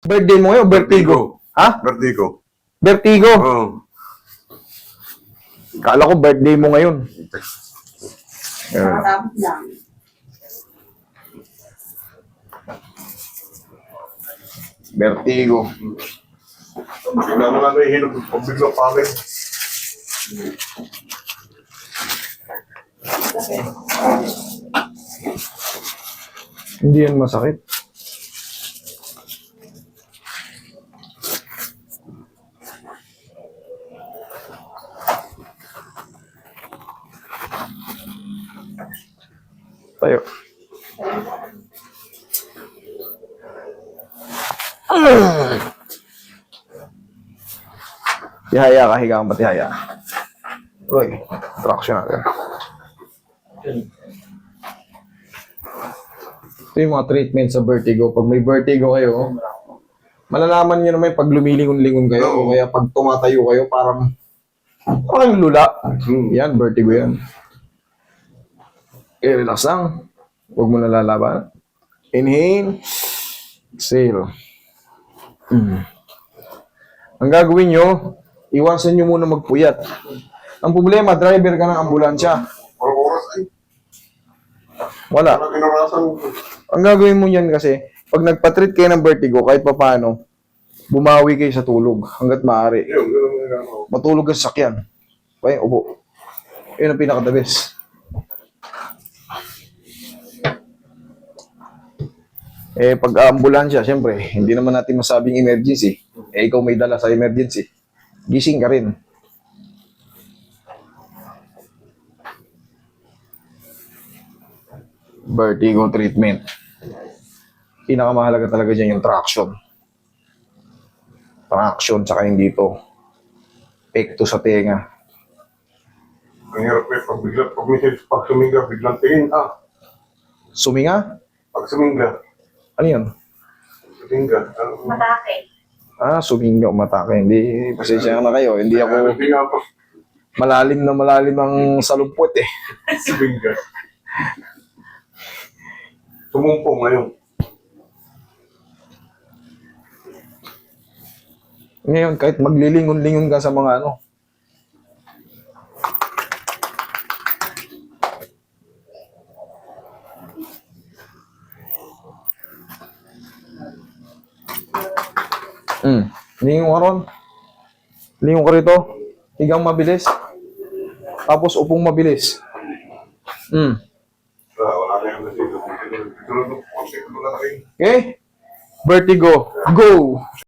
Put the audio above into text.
Birthday mo ngayon, vertigo. Ha? Vertigo. Vertigo. Oo. Kala ko birthday mo ngayon. Ayan. Nakatapos lang. Vertigo. Bigla mo lang nahihilog. Pag bigla pangit. Hindi yan masakit. Tayo. Tihaya ka, higa kang patihaya. Uy, traction natin. Ito yung mga treatment sa vertigo. Pag may vertigo kayo, malalaman nyo naman pag lumilingon-lingon kayo o kaya pag tumatayo kayo, parang lula. Yan, vertigo yan. Okay, relax lang. Huwag mo nalalaban. Inhale. Exhale. Ang gagawin nyo, iwasan nyo muna magpuyat. Ang problema, driver ka ng ambulansya. Oras ay. Wala. Parang inarasan mo. Ang gagawin mo yan kasi, pag nagpatreat kayo ng vertigo, kahit papaano, bumawi kayo sa tulog hanggat maaari. Yun, ganun nga ako. Matulog ka sa sakyan. Okay, upo. Yun ang pinaka-the best. Eh, pag ambulansya, syempre, hindi naman natin masabing emergency. Eh, ikaw may dala sa emergency. Gising ka rin. Vertigo treatment. Pinakamahalaga talaga dyan yung traction. Traction, tsaka hindi to. Pekto sa tenga. Ang hirap eh. Pag suminga, biglang tingin. Suminga? Pag suminga. Ano yun? Suminga. Matake. Suminga, umatake. Hindi, pasensya na kayo. Hindi ako Suminga pa. malalim ang salumpot eh. Suminga. Sumumpong ngayon. Ngayon, kahit maglilingon-lingon ka sa mga ano, lingon ka ron. Lingon ka rito. Higang mabilis. Tapos upong mabilis. Wala na yung nasigo. Okay? Vertigo. Go!